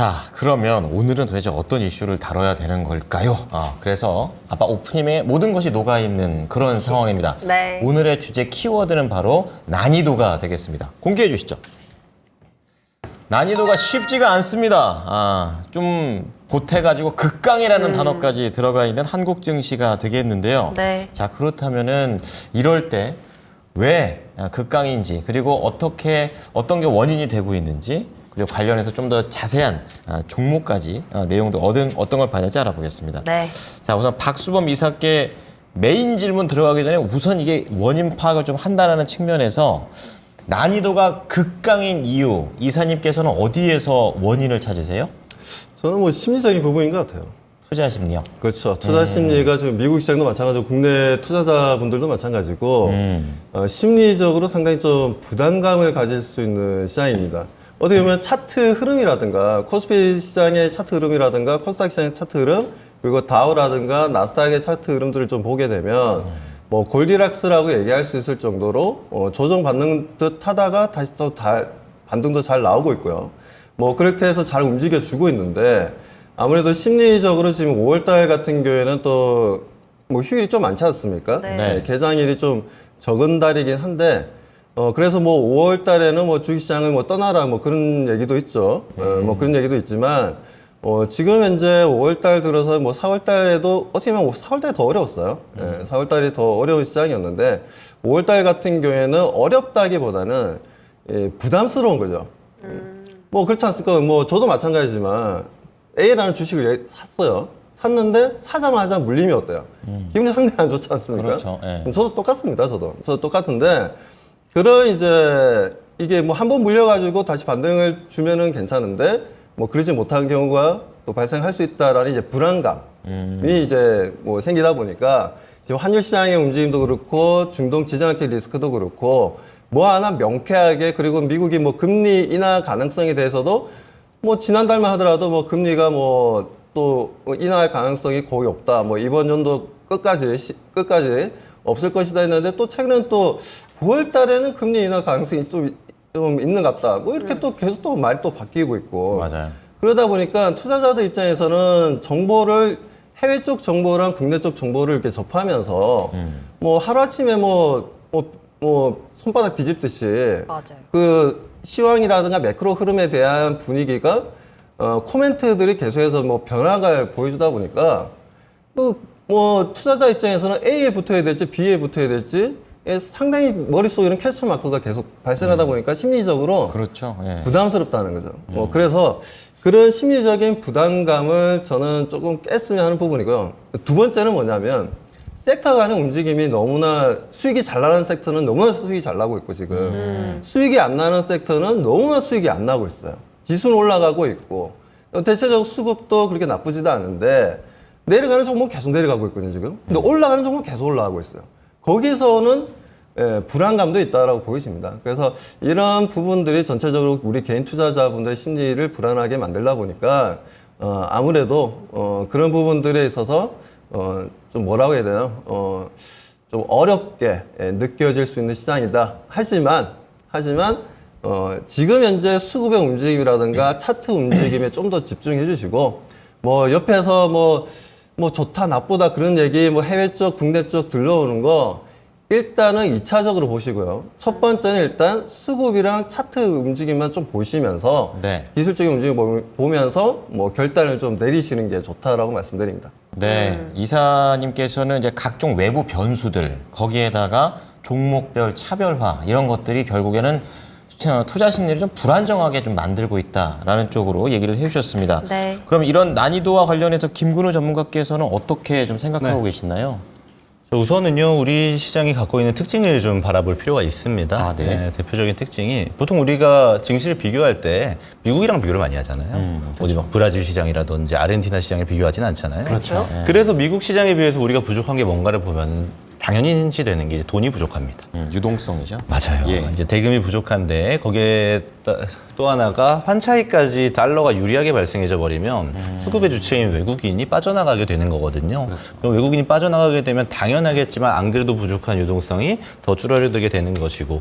자, 그러면 오늘은 도대체 어떤 이슈를 다뤄야 되는 걸까요? 그래서 아빠 오프닝에 모든 것이 녹아있는 그런 상황입니다. 네. 오늘의 주제 키워드는 바로 난이도가 되겠습니다. 공개해 주시죠. 난이도가 쉽지가 않습니다. 좀 보태가지고 극강이라는 단어까지 들어가 있는 한국 증시가 되겠는데요. 네. 자, 그렇다면은 이럴 때 왜 극강인지, 그리고 어떤 게 원인이 되고 있는지, 그리고 관련해서 좀 더 자세한 종목까지 내용도 어떤 걸 봐야 될지 알아보겠습니다. 네. 자, 우선 박수범 이사께 메인 질문 들어가기 전에 우선 이게 원인 파악을 좀 한다는 측면에서 난이도가 극강인 이유, 이사님께서는 어디에서 원인을 찾으세요? 저는 뭐 심리적인 부분인 것 같아요. 투자 심리요. 그렇죠. 투자 심리가 지금 미국 시장도 마찬가지고 국내 투자자분들도 마찬가지고 심리적으로 상당히 좀 부담감을 가질 수 있는 시장입니다. 어떻게 보면 차트 흐름이라든가 코스피 시장의 차트 흐름이라든가 코스닥 시장의 차트 흐름 그리고 다우라든가 나스닥의 차트 흐름들을 좀 보게 되면 뭐 골디락스라고 얘기할 수 있을 정도로 조정받는 듯 하다가 다시 또 반등도 잘 나오고 있고요. 뭐 그렇게 해서 잘 움직여주고 있는데 아무래도 심리적으로 지금 5월달 같은 경우에는 또 뭐 휴일이 좀 많지 않습니까? 네. 개장일이 좀 적은 달이긴 한데 그래서 뭐 5월 달에는 뭐 주식시장을 뭐 떠나라 뭐 그런 얘기도 있죠. 뭐 그런 얘기도 있지만 지금 현재 5월 달 들어서 뭐 4월 달에도 어떻게 보면 4월 달이 더 어려웠어요. 4월 달이 더 어려운 시장이었는데 5월 달 같은 경우에는 어렵다기보다는 부담스러운 거죠. 뭐 그렇지 않습니까? 뭐 저도 마찬가지지만 A라는 주식을 샀어요. 샀는데 사자마자 물림이 어때요? 기분이 상당히 안 좋지 않습니까? 그렇죠. 예. 저도 똑같습니다. 저도 똑같은데 그런 이제 이게 뭐 한 번 물려가지고 다시 반등을 주면은 괜찮은데 뭐 그러지 못한 경우가 또 발생할 수 있다라는 이제 불안감이 이제 뭐 생기다 보니까 지금 환율 시장의 움직임도 그렇고 중동 지정학적 리스크도 그렇고 뭐 하나 명쾌하게 그리고 미국이 뭐 금리 인하 가능성에 대해서도 뭐 지난달만 하더라도 뭐 금리가 뭐 또 인하할 가능성이 거의 없다. 뭐 이번 연도 끝까지 없을 것이다 했는데 또 최근엔 또 9월 달에는 금리 인하 가능성이 좀 있는 것 같다. 뭐 이렇게 또 계속 또 말이 또 바뀌고 있고. 맞아요. 그러다 보니까 투자자들 입장에서는 정보를 해외 쪽 정보랑 국내 쪽 정보를 이렇게 접하면서 뭐 하루아침에 뭐 손바닥 뒤집듯이 맞아요. 그 시황이라든가 매크로 흐름에 대한 분위기가 코멘트들이 계속해서 뭐 변화가 보여주다 보니까 뭐 투자자 입장에서는 A에 붙어야 될지 B에 붙어야 될지 상당히 머릿속에는 퀘스천 마크가 계속 발생하다 보니까 심리적으로 그렇죠. 예. 부담스럽다는 거죠. 그래서 그런 심리적인 부담감을 저는 조금 깼으면 하는 부분이고요. 두 번째는 뭐냐면 섹터 간의 움직임이 너무나 수익이 잘 나는 섹터는 너무나 수익이 잘 나고 있고 지금 수익이 안 나는 섹터는 너무나 수익이 안 나고 있어요. 지수는 올라가고 있고 대체적 수급도 그렇게 나쁘지도 않은데 내려가는 종목은 계속 내려가고 있거든요 지금. 근데 올라가는 종목은 계속 올라가고 있어요. 거기서는 불안감도 있다라고 보여집니다. 그래서 이런 부분들이 전체적으로 우리 개인 투자자분들의 심리를 불안하게 만들다 보니까 아무래도 그런 부분들에 있어서 좀 뭐라고 해야 되나요? 좀 어렵게 느껴질 수 있는 시장이다. 하지만 지금 현재 수급의 움직임이라든가 차트 움직임에 좀 더 집중해 주시고 뭐 옆에서 뭐 좋다 나쁘다 그런 얘기 뭐 해외 쪽 국내 쪽 들러오는 거 일단은 2차적으로 보시고요. 첫 번째는 일단 수급이랑 차트 움직임만 좀 보시면서 네. 기술적인 움직임 보면서 뭐 결단을 좀 내리시는 게 좋다라고 말씀드립니다. 네, 이사님께서는 이제 각종 외부 변수들, 거기에다가 종목별 차별화 이런 것들이 결국에는 투자 심리를 좀 불안정하게 좀 만들고 있다라는 쪽으로 얘기를 해주셨습니다. 네. 그럼 이런 난이도와 관련해서 김근우 전문가께서는 어떻게 좀 생각하고 계시나요? 우선은요, 우리 시장이 갖고 있는 특징을 좀 바라볼 필요가 있습니다. 네. 대표적인 특징이 보통 우리가 증시를 비교할 때 미국이랑 비교를 많이 하잖아요. 어디 막 브라질 시장이라든지 아르헨티나 시장을 비교하지는 않잖아요. 그렇죠. 그래서 미국 시장에 비해서 우리가 부족한 게 뭔가를 보면 당연히 인지되는 게 이제 돈이 부족합니다. 유동성이죠. 맞아요. 예. 이제 대금이 부족한데 거기에 또 하나가 환차익까지 달러가 유리하게 발생해져 버리면 수급의 주체인 외국인이 빠져나가게 되는 거거든요. 그럼 외국인이 빠져나가게 되면 당연하겠지만 안 그래도 부족한 유동성이 더 줄어들게 되는 것이고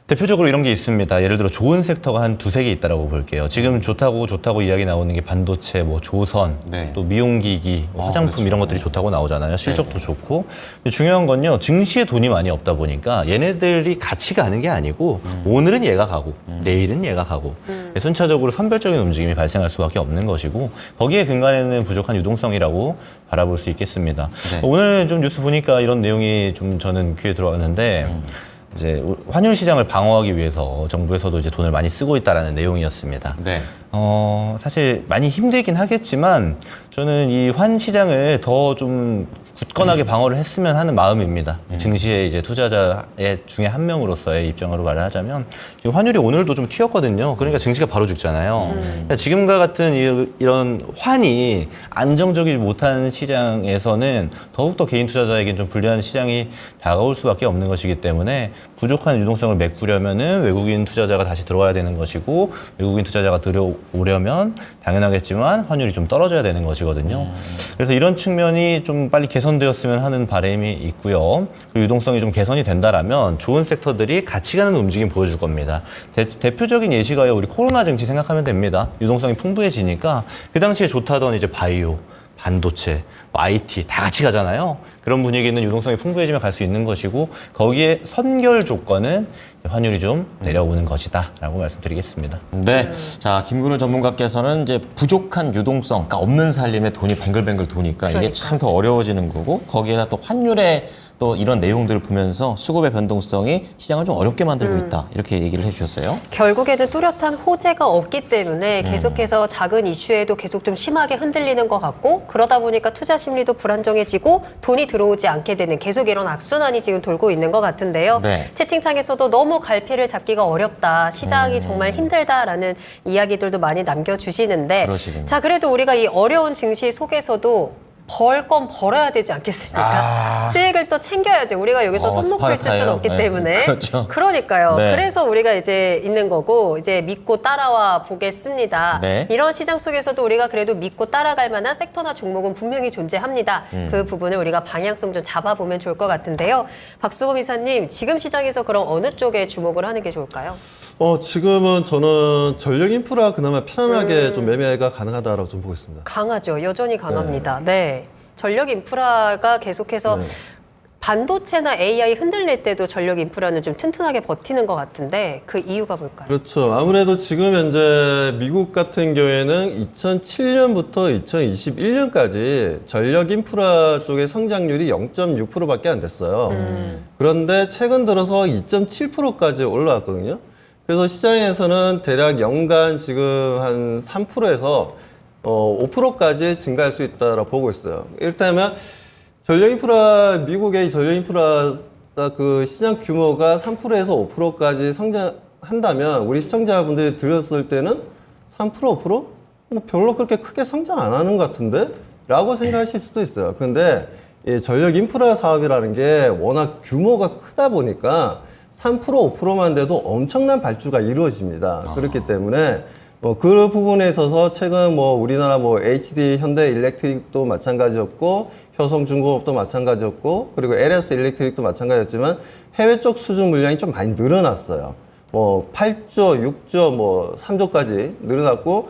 대표적으로 이런 게 있습니다. 예를 들어 좋은 섹터가 한 두세 개 있다라고 볼게요. 지금 좋다고 이야기 나오는 게 반도체, 뭐 조선, 네. 또 미용기기, 뭐 화장품 그렇죠. 이런 것들이 좋다고 나오잖아요. 실적도 좋고. 근데 중요한 건요. 증시에 돈이 많이 없다 보니까 얘네들이 같이 가는 게 아니고 오늘은 얘가 가고 내일은 얘가 가고 순차적으로 선별적인 움직임이 발생할 수밖에 없는 것이고 거기에 근간에는 부족한 유동성이라고 바라볼 수 있겠습니다. 네. 오늘 좀 뉴스 보니까 이런 내용이 좀 저는 귀에 들어왔는데 이제 환율 시장을 방어하기 위해서 정부에서도 이제 돈을 많이 쓰고 있다라는 내용이었습니다. 네. 사실 많이 힘들긴 하겠지만 저는 이 환 시장을 더 좀 굳건하게 방어를 했으면 하는 마음입니다. 증시의 이제 투자자의 중에 한 명으로서의 입장으로 말을 하자면 지금 환율이 오늘도 좀 튀었거든요. 그러니까 증시가 바로 죽잖아요. 그러니까 지금과 같은 이런 환이 안정적이지 못한 시장에서는 더욱더 개인 투자자에겐 좀 불리한 시장이 다가올 수밖에 없는 것이기 때문에 부족한 유동성을 메꾸려면은 외국인 투자자가 다시 들어와야 되는 것이고 외국인 투자자가 들어오려면 당연하겠지만 환율이 좀 떨어져야 되는 것이거든요. 그래서 이런 측면이 좀 빨리 개선되었으면 하는 바람이 있고요. 그리고 유동성이 좀 개선이 된다라면 좋은 섹터들이 같이 가는 움직임 보여줄 겁니다. 대표적인 예시가요. 우리 코로나 증시 생각하면 됩니다. 유동성이 풍부해지니까 그 당시에 좋다던 이제 바이오, 반도체, IT 다 같이 가잖아요. 그런 분위기는 유동성이 풍부해지면 갈 수 있는 것이고 거기에 선결 조건은 환율이 좀 내려오는 것이다라고 말씀드리겠습니다. 네. 자, 김근우 전문가께서는 이제 부족한 유동성, 그러니까 없는 살림에 돈이 뱅글뱅글 도니까 이게 참 더 어려워지는 거고 거기에다 또 환율에 또 이런 내용들을 보면서 수급의 변동성이 시장을 좀 어렵게 만들고 있다. 이렇게 얘기를 해주셨어요. 결국에는 뚜렷한 호재가 없기 때문에 계속해서 작은 이슈에도 계속 좀 심하게 흔들리는 것 같고 그러다 보니까 투자 심리도 불안정해지고 돈이 들어오지 않게 되는 계속 이런 악순환이 지금 돌고 있는 것 같은데요. 네. 채팅창에서도 너무 갈피를 잡기가 어렵다. 시장이 정말 힘들다라는 이야기들도 많이 남겨주시는데 그러시군요. 자 그래도 우리가 이 어려운 증시 속에서도 벌 건 벌어야 되지 않겠습니까? 수익을 또 챙겨야죠. 우리가 여기서 손 놓고 있을 스파르타예요. 수는 없기 네. 때문에. 그렇죠. 그러니까요. 네. 그래서 우리가 이제 있는 거고 이제 믿고 따라와 보겠습니다. 네. 이런 시장 속에서도 우리가 그래도 믿고 따라갈 만한 섹터나 종목은 분명히 존재합니다. 그 부분을 우리가 방향성 좀 잡아보면 좋을 것 같은데요. 박수범 이사님, 지금 시장에서 그럼 어느 쪽에 주목을 하는 게 좋을까요? 지금은 저는 전력 인프라 그나마 편안하게 좀 매매가 가능하다라고 좀 보고 있습니다. 강하죠. 여전히 강합니다. 네. 전력 인프라가 계속해서 반도체나 AI 흔들릴 때도 전력 인프라는 좀 튼튼하게 버티는 것 같은데 그 이유가 뭘까요? 그렇죠. 아무래도 지금 현재 미국 같은 경우에는 2007년부터 2021년까지 전력 인프라 쪽의 성장률이 0.6%밖에 안 됐어요. 그런데 최근 들어서 2.7%까지 올라왔거든요. 그래서 시장에서는 대략 연간 지금 한 3%에서 5%까지 증가할 수 있다고 보고 있어요. 이를테면 미국의 전력 인프라 그 시장 규모가 3%에서 5%까지 성장한다면 우리 시청자분들이 들었을 때는 3%, 5%? 뭐 별로 그렇게 크게 성장 안 하는 것 같은데? 라고 생각하실 수도 있어요. 그런데 이 전력 인프라 사업이라는 게 워낙 규모가 크다 보니까 3%, 5%만 돼도 엄청난 발주가 이루어집니다. 그렇기 때문에 그 부분에 있어서 최근 우리나라 HD 현대 일렉트릭도 마찬가지였고 효성중공업도 마찬가지였고 그리고 LS 일렉트릭도 마찬가지였지만 해외 쪽 수주 물량이 좀 많이 늘어났어요. 8조, 6조, 3조까지 늘어났고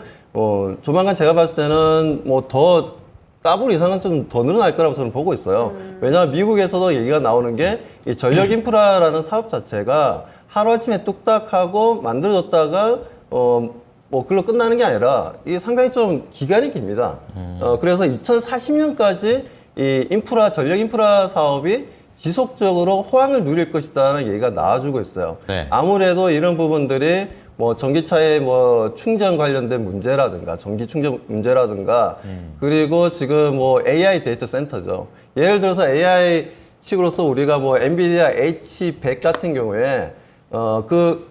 조만간 제가 봤을 때는 더 더블 이상은 좀 더 늘어날 거라고 저는 보고 있어요. 왜냐하면 미국에서도 얘기가 나오는 게 이 전력 인프라라는 사업 자체가 하루아침에 뚝딱하고 만들어졌다가 그걸로 끝나는 게 아니라 이게 상당히 좀 기간이 깁니다. 그래서 2040년까지 이 전력 인프라 사업이 지속적으로 호황을 누릴 것이다라는 얘기가 나와주고 있어요. 네. 아무래도 이런 부분들이 전기차의 충전 관련된 문제라든가 전기 충전 문제라든가 그리고 지금 AI 데이터 센터죠. 예를 들어서 AI 칩으로서 우리가 엔비디아 H100 같은 경우에 그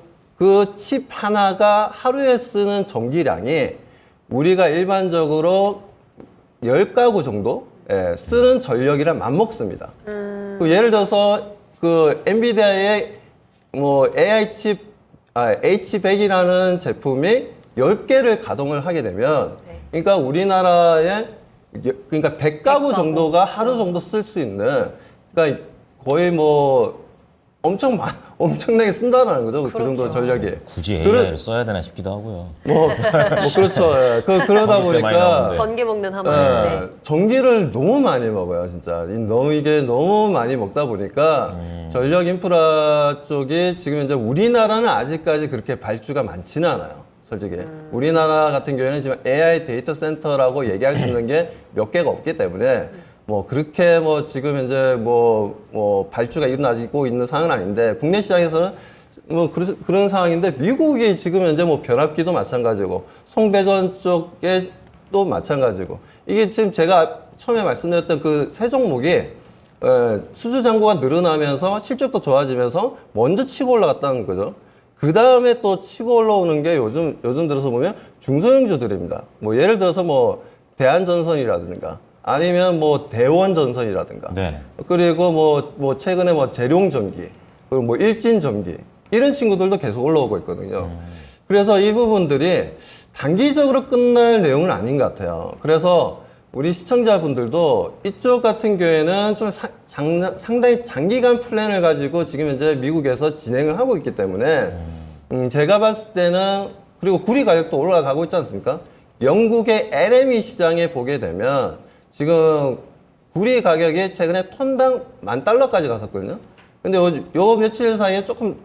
칩 하나가 하루에 쓰는 전기량이 우리가 일반적으로 10가구 정도 쓰는 전력이랑 맞먹습니다. 예를 들어서 그 엔비디아의 AI 칩 H100이라는 제품이 10개를 가동을 하게 되면 그러니까 우리나라에 그러니까 100가구 정도가 하루 정도 쓸 수 있는 그러니까 거의 엄청나게 쓴다는 거죠. 그 정도 그렇죠. 전력이. 굳이 AI를 써야 되나 싶기도 하고요. 뭐 그렇죠. 예. 그러다 전기세 많이 보니까 나오는데. 전기 먹는 하마인데. 예, 전기를 너무 많이 먹어요, 진짜. 이게 너무 많이 먹다 보니까 전력 인프라 쪽이 지금 이제 우리나라는 아직까지 그렇게 발주가 많지는 않아요. 솔직히. 우리나라 같은 경우에는 지금 AI 데이터 센터라고 얘기할 수 있는 게 몇 개가 없기 때문에 뭐 그렇게 뭐 지금 이제 뭐 발주가 일어나고 있는 상황은 아닌데 국내 시장에서는 뭐 그런 상황인데 미국이 지금 현재 뭐 변압기도 마찬가지고 송배전 쪽에 또 마찬가지고 이게 지금 제가 처음에 말씀드렸던 그 세 종목이 수주 잔고가 늘어나면서 실적도 좋아지면서 먼저 치고 올라갔다는 거죠. 그 다음에 또 치고 올라오는 게 요즘 들어서 보면 중소형주들입니다. 뭐 예를 들어서 뭐 대한전선이라든가 아니면 뭐 대원전선이라든가 네. 그리고 뭐 최근에 뭐 재룡전기 그리고 뭐 일진전기 이런 친구들도 계속 올라오고 있거든요. 그래서 이 부분들이 단기적으로 끝날 내용은 아닌 것 같아요. 그래서 우리 시청자분들도 이쪽 같은 경우에는 좀 상당히 장기간 플랜을 가지고 지금 현재 미국에서 진행을 하고 있기 때문에 제가 봤을 때는 그리고 구리 가격도 올라가고 있지 않습니까? 영국의 LME 시장에 보게 되면 지금 구리 가격이 최근에 톤당 $10,000까지 갔었거든요. 근데 요 며칠 사이에 조금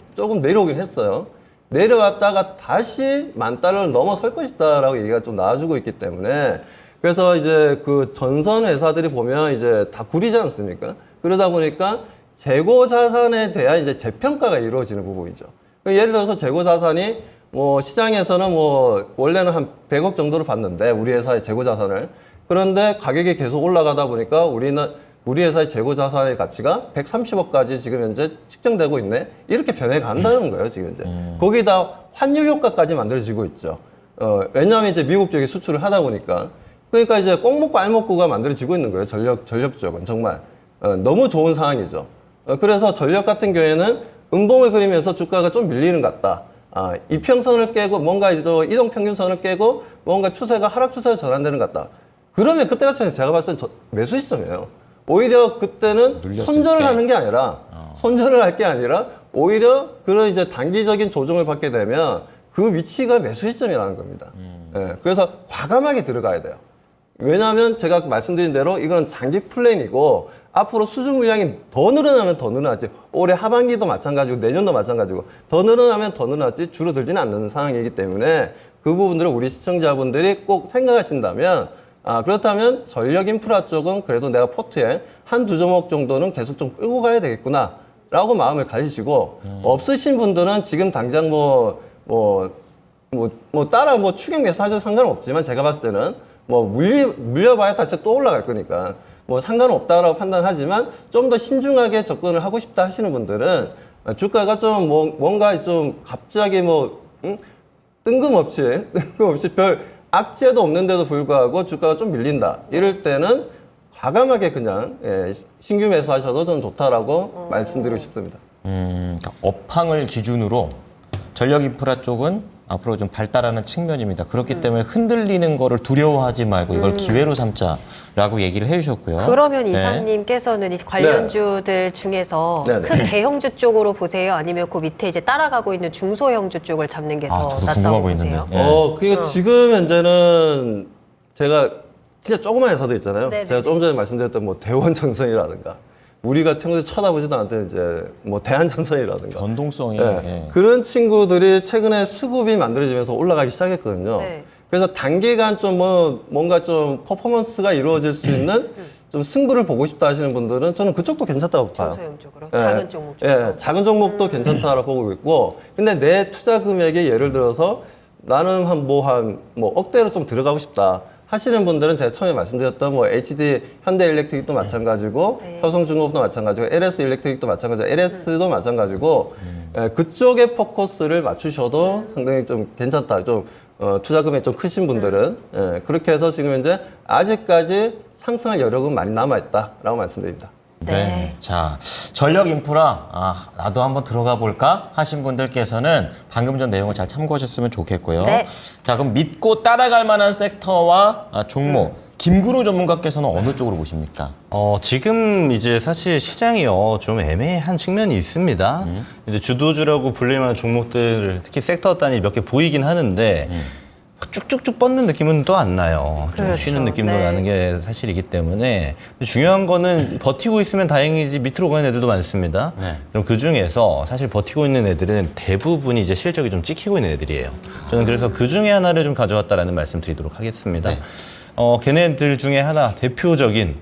내려오긴 했어요. 내려왔다가 다시 $10,000를 넘어설 것이다라고 얘기가 좀 나와주고 있기 때문에 그래서 이제 그 전선 회사들이 보면 이제 다 구리지 않습니까? 그러다 보니까 재고 자산에 대한 이제 재평가가 이루어지는 부분이죠. 예를 들어서 재고 자산이 뭐 시장에서는 뭐 원래는 한 100억 정도로 봤는데 우리 회사의 재고 자산을 그런데 가격이 계속 올라가다 보니까 우리 회사의 재고 자산의 가치가 130억까지 지금 현재 측정되고 있네. 이렇게 변해 간다는 거예요, 지금 현재. 거기다 환율 효과까지 만들어지고 있죠. 왜냐하면 이제 미국 쪽에 수출을 하다 보니까. 그러니까 이제 꼭 먹고 알 먹고가 만들어지고 있는 거예요, 전력 쪽은. 정말. 너무 좋은 상황이죠. 그래서 전력 같은 경우에는 음봉을 그리면서 주가가 좀 밀리는 것 같다. 이평선을 깨고 뭔가 이제 이동평균선을 깨고 뭔가 추세가 하락 추세로 전환되는 것 같다. 그러면 그때 같은 제가 봤을 땐 매수 시점이에요. 오히려 그때는 손절을 하는 게 아니라 손절을 할 게 아니라 오히려 그런 이제 단기적인 조정을 받게 되면 그 위치가 매수 시점이라는 겁니다. 예, 그래서 과감하게 들어가야 돼요. 왜냐하면 제가 말씀드린 대로 이건 장기 플랜이고 앞으로 수주 물량이 더 늘어나면 더 늘어났지. 올해 하반기도 마찬가지고 내년도 마찬가지고 더 늘어나면 더 늘어났지 줄어들지는 않는 상황이기 때문에 그 부분들을 우리 시청자분들이 꼭 생각하신다면 그렇다면 전력 인프라 쪽은 그래도 내가 포트에 한두 종목 정도는 계속 좀 끌고 가야 되겠구나 라고 마음을 가지시고 없으신 분들은 지금 당장 따라 추격 매수하셔도 상관없지만 제가 봤을 때는 물려봐야 다시 또 올라갈 거니까 상관없다라고 판단하지만 좀 더 신중하게 접근을 하고 싶다 하시는 분들은 주가가 좀 뭔가 좀 갑자기 뜬금없이 별 악재도 없는데도 불구하고 주가가 좀 밀린다. 이럴 때는 과감하게 그냥 신규 매수하셔도 좀 좋다라고 말씀드리고 싶습니다. 그러니까 업황을 기준으로 전력 인프라 쪽은 앞으로 좀 발달하는 측면입니다. 그렇기 때문에 흔들리는 거를 두려워하지 말고 이걸 기회로 삼자라고 얘기를 해주셨고요. 그러면 네. 이사님께서는 이 관련주들 중에서 네, 네. 큰 대형주 쪽으로 보세요? 아니면 그 밑에 이제 따라가고 있는 중소형주 쪽을 잡는 게 더 저도 낫다고 궁금하고 보세요? 있는데. 예. 그러니까 지금 현재는 제가 진짜 조그만 회사도 있잖아요. 네네. 제가 조금 전에 말씀드렸던 대원전선이라든가 우리가 평소에 쳐다보지도 않던 이제 대한전선이라든가 변동성이 네. 그런 친구들이 최근에 수급이 만들어지면서 올라가기 시작했거든요. 네. 그래서 단기간 좀 뭔가 좀 퍼포먼스가 이루어질 수 있는 좀 승부를 보고 싶다 하시는 분들은 저는 그쪽도 괜찮다고 봐요. 중소형 쪽으로? 예. 작은 종목 쪽으로? 예, 작은 종목도 괜찮다라고 보고 있고, 근데 내 투자 금액이 예를 들어서 나는 한 억대로 좀 들어가고 싶다 하시는 분들은 제가 처음에 말씀드렸던 HD 현대일렉트릭도 마찬가지고 네. 효성중공업도 마찬가지고 LS 일렉트릭도 마찬가지고 LS도 마찬가지고 그쪽에 포커스를 맞추셔도 상당히 좀 괜찮다. 투자 금액이 좀 크신 분들은 그렇게 해서 지금 현재 아직까지 상승할 여력은 많이 남아있다라고 말씀드립니다. 네. 자, 전력 인프라, 나도 한번 들어가 볼까? 하신 분들께서는 방금 전 내용을 잘 참고하셨으면 좋겠고요. 네. 자, 그럼 믿고 따라갈 만한 섹터와 종목, 김구로 전문가께서는 어느 쪽으로 보십니까? 지금 이제 사실 시장이요, 좀 애매한 측면이 있습니다. 이제 주도주라고 불릴 만한 종목들, 특히 섹터 단위 몇 개 보이긴 하는데, 쭉쭉쭉 뻗는 느낌은 또 안 나요. 좀 그렇죠. 쉬는 느낌도 네. 나는 게 사실이기 때문에 중요한 거는 버티고 있으면 다행이지 밑으로 가는 애들도 많습니다. 네. 그럼 그 중에서 사실 버티고 있는 애들은 대부분이 이제 실적이 좀 찍히고 있는 애들이에요. 저는 그래서 그 중에 하나를 좀 가져왔다라는 말씀 드리도록 하겠습니다. 네. 걔네들 중에 하나 대표적인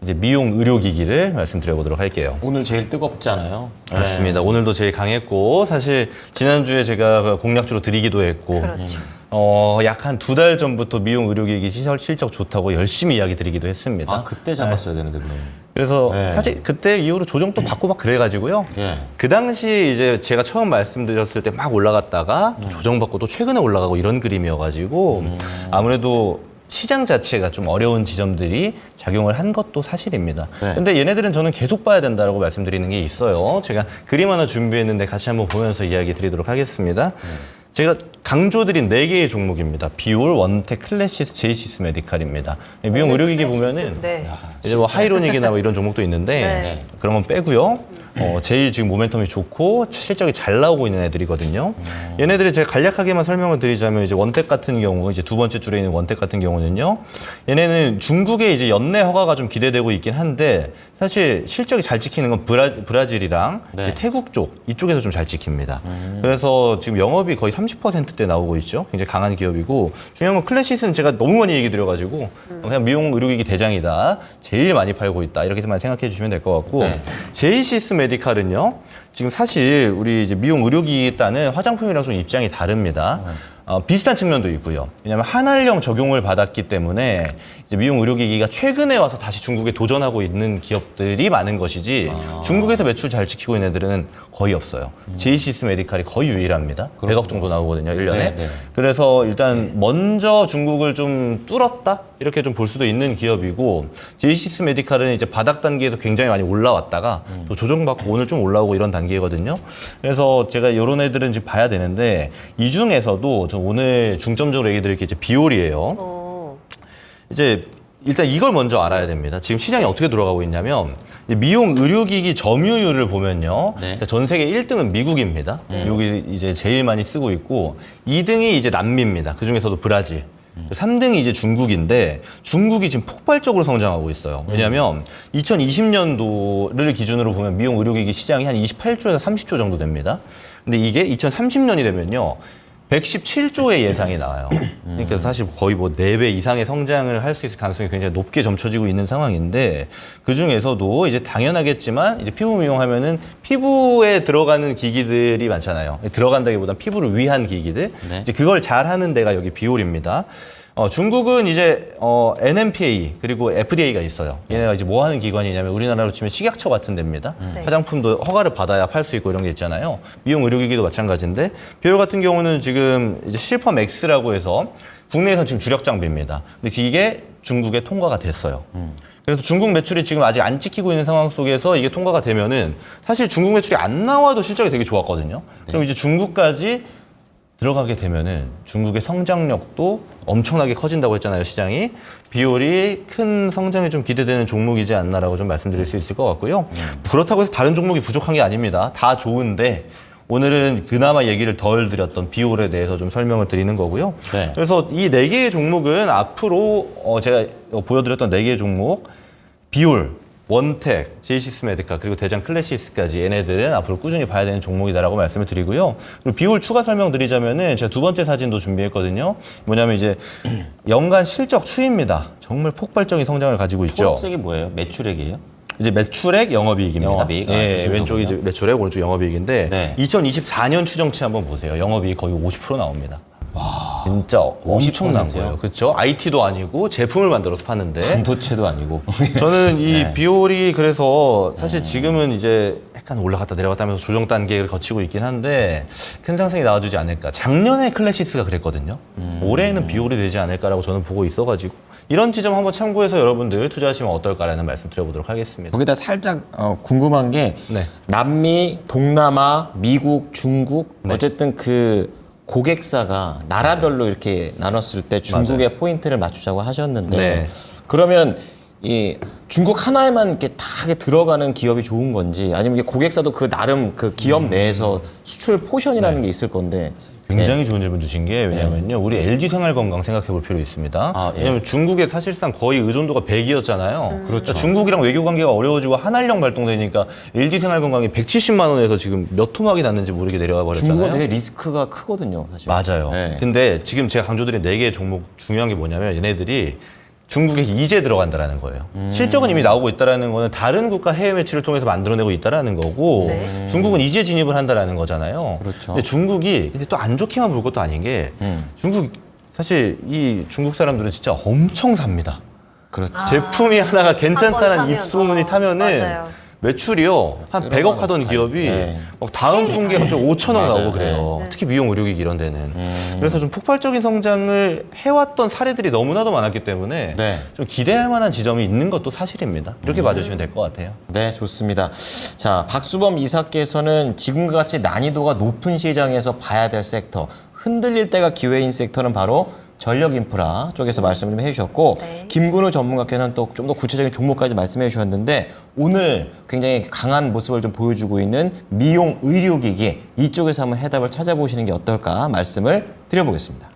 이제 미용 의료기기를 말씀드려보도록 할게요. 오늘 제일 뜨겁잖아요. 그렇습니다. 오늘도 제일 강했고 사실 지난주에 제가 공략주로 드리기도 했고 그렇죠. 약 한 2달 전부터 미용 의료기기 실적 좋다고 열심히 이야기 드리기도 했습니다. 아, 그때 잡았어야 되는데 그럼. 그래서 네. 사실 그때 이후로 조정 또 받고 막 그래가지고요. 예. 그 당시 이제 제가 처음 말씀드렸을 때 막 올라갔다가 또 조정받고 또 최근에 올라가고 이런 그림이어가지고 아무래도 시장 자체가 좀 어려운 지점들이 작용을 한 것도 사실입니다. 네. 근데 얘네들은 저는 계속 봐야 된다라고 말씀드리는 게 있어요. 제가 그림 하나 준비했는데 같이 한번 보면서 이야기 드리도록 하겠습니다. 제가 강조드린 4개의 종목입니다. 비올, 원텍, 클래시스, 제이시스 메디칼입니다. 미용 의료기기 보면은 네. 이제 뭐 하이로닉이나 뭐 이런 종목도 있는데 네. 그런 건 빼고요. 제일 지금 모멘텀이 좋고 실적이 잘 나오고 있는 애들이거든요. 얘네들이 제가 간략하게만 설명을 드리자면 이제 원텍 같은 경우 이제 두 번째 줄에 있는 원텍 같은 경우는요. 얘네는 중국의 이제 연내 허가가 좀 기대되고 있긴 한데 사실 실적이 잘 찍히는 건 브라질이랑 네. 이제 태국 쪽 이쪽에서 좀 잘 찍힙니다. 그래서 지금 영업이 거의 30%대 나오고 있죠. 굉장히 강한 기업이고 중요한 건 클래시스는 제가 너무 많이 얘기 드려가지고 그냥 미용 의료기기 대장이다. 제일 많이 팔고 있다. 이렇게만 생각해 주시면 될 것 같고 네. 제이시스 메디칼은요. 지금 사실 우리 이제 미용 의료기기 따는 화장품이랑 좀 입장이 다릅니다. 비슷한 측면도 있고요. 왜냐하면 한알령 적용을 받았기 때문에 이제 미용 의료기기가 최근에 와서 다시 중국에 도전하고 있는 기업들이 많은 것이지 중국에서 매출 잘 지키고 있는 애들은 거의 없어요. 제이시스 메디칼이 거의 유일합니다. 100억 정도 나오거든요, 1년에. 네, 네. 그래서 일단 먼저 중국을 좀 뚫었다? 이렇게 좀 볼 수도 있는 기업이고 제이시스 메디칼은 이제 바닥 단계에서 굉장히 많이 올라왔다가 또 조정받고 오늘 좀 올라오고 이런 단계거든요. 그래서 제가 이런 애들은 지금 봐야 되는데 이 중에서도 저 오늘 중점적으로 얘기 드릴 게 이제 비올이에요. 이제 일단 이걸 먼저 알아야 됩니다. 지금 시장이 어떻게 돌아가고 있냐면 이 미용 의료기기 점유율을 보면요. 네. 전 세계 1등은 미국입니다. 미국이 이제 제일 많이 쓰고 있고 2등이 이제 남미입니다. 그 중에서도 브라질. 3등이 이제 중국인데 중국이 지금 폭발적으로 성장하고 있어요. 왜냐하면 2020년도를 기준으로 보면 미용 의료기기 시장이 한 28조에서 30조 정도 됩니다. 근데 이게 2030년이 되면요. 117조의 예상이 나와요. 그러니까 사실 거의 뭐 4배 이상의 성장을 할 수 있을 가능성이 굉장히 높게 점쳐지고 있는 상황인데 그 중에서도 이제 당연하겠지만 이제 피부 미용하면은 피부에 들어가는 기기들이 많잖아요. 들어간다기보단 피부를 위한 기기들. 네. 이제 그걸 잘 하는 데가 여기 비올입니다. 중국은 이제 NMPA 그리고 FDA가 있어요. 얘네가 이제 뭐 하는 기관이냐면 우리나라로 치면 식약처 같은 데입니다. 네. 화장품도 허가를 받아야 팔 수 있고 이런 게 있잖아요. 미용 의료기기도 마찬가지인데 비올 같은 경우는 지금 이제 실펌 X라고 해서 국내에서 지금 주력 장비입니다. 근데 이게 중국에 통과가 됐어요. 그래서 중국 매출이 지금 아직 안 찍히고 있는 상황 속에서 이게 통과가 되면은 사실 중국 매출이 안 나와도 실적이 되게 좋았거든요. 그럼 이제 중국까지 들어가게 되면은 중국의 성장력도 엄청나게 커진다고 했잖아요, 시장이. 비올이 큰 성장이 좀 기대되는 종목이지 않나라고 좀 말씀드릴 수 있을 것 같고요. 그렇다고 해서 다른 종목이 부족한 게 아닙니다. 다 좋은데 오늘은 그나마 얘기를 덜 드렸던 비올에 대해서 좀 설명을 드리는 거고요. 네. 그래서 이 4개의 종목은 앞으로 제가 보여드렸던 4개의 종목 비올, 원텍, 제이시스 메디칼 그리고 대장 클래시스까지 얘네들은 앞으로 꾸준히 봐야 되는 종목이다라고 말씀을 드리고요. 그리고 비올 추가 설명드리자면은 제가 두 번째 사진도 준비했거든요. 뭐냐면 이제 연간 실적 추이입니다. 정말 폭발적인 성장을 가지고 있죠. 초록색이 뭐예요? 매출액이에요? 이제 매출액, 영업이익입니다. 영업이익. 아, 예, 그 왼쪽이 이제 순서군요. 매출액, 오른쪽 영업이익인데 네. 2024년 추정치 한번 보세요. 영업이익 거의 50% 나옵니다. 진짜 엄청난 50%요? 거예요. 그렇죠? IT도 아니고 제품을 만들어서 파는데 반도체도 아니고. 저는 이 네. 비올이 그래서 사실 지금은 이제 약간 올라갔다 내려갔다 하면서 조정 단계를 거치고 있긴 한데 큰 상승이 나와주지 않을까. 작년에 클래시스가 그랬거든요. 올해는 비올이 되지 않을까라고 저는 보고 있어가지고 이런 지점 한번 참고해서 여러분들 투자하시면 어떨까라는 말씀 드려보도록 하겠습니다. 거기다 살짝 궁금한 게 네. 남미, 동남아, 미국, 중국 네. 어쨌든 그 고객사가 나라별로 이렇게 나눴을 때 중국의 포인트를 맞추자고 하셨는데 네. 그러면 이 중국 하나에만 이렇게 다 들어가는 기업이 좋은 건지 아니면 이게 고객사도 그 나름 그 기업 내에서 수출 포션이라는 게 있을 건데 굉장히 좋은 질문 주신 게 왜냐면요. 우리 LG생활건강 생각해 볼 필요 있습니다. 아, 예. 왜냐면 중국에 사실상 거의 의존도가 100이었잖아요. 그렇죠. 중국이랑 외교 관계가 어려워지고 한한령 발동되니까 LG생활건강이 170만 원에서 지금 몇 토막이 났는지 모르게 내려가 버렸잖아요. 중국은 되게 리스크가 크거든요, 사실. 맞아요. 네. 근데 지금 제가 강조드린 4개의 종목 중요한 게 뭐냐면 얘네들이 중국에 이제 들어간다라는 거예요. 실적은 이미 나오고 있다라는 거는 다른 국가 해외 매출을 통해서 만들어내고 있다라는 거고 네. 중국은 이제 진입을 한다라는 거잖아요. 그렇죠. 근데 중국이 근데 또 안 좋게만 볼 것도 아닌 게 중국 사실 이 중국 사람들은 진짜 엄청 삽니다. 그렇죠. 제품이 하나가 괜찮다는 사면, 입소문이 타면은 맞아요. 매출이요 한 쓸어가는 100억 하던 스타일. 기업이 네. 막 다음 분기에 갑자기 5천억 맞아요. 나오고 그래요. 네. 특히 미용 의료기기 이런 데는. 그래서 좀 폭발적인 성장을 해왔던 사례들이 너무나도 많았기 때문에 네. 좀 기대할 만한 지점이 있는 것도 사실입니다. 이렇게 봐주시면 될 것 같아요. 네, 좋습니다. 자, 박수범 이사께서는 지금과 같이 난이도가 높은 시장에서 봐야 될 섹터, 흔들릴 때가 기회인 섹터는 바로 전력 인프라 쪽에서 말씀을 좀 해주셨고 네. 김근우 전문가께서는 또 좀 더 구체적인 종목까지 말씀해 주셨는데 오늘 굉장히 강한 모습을 좀 보여주고 있는 미용 의료기기 이쪽에서 한번 해답을 찾아보시는 게 어떨까 말씀을 드려보겠습니다.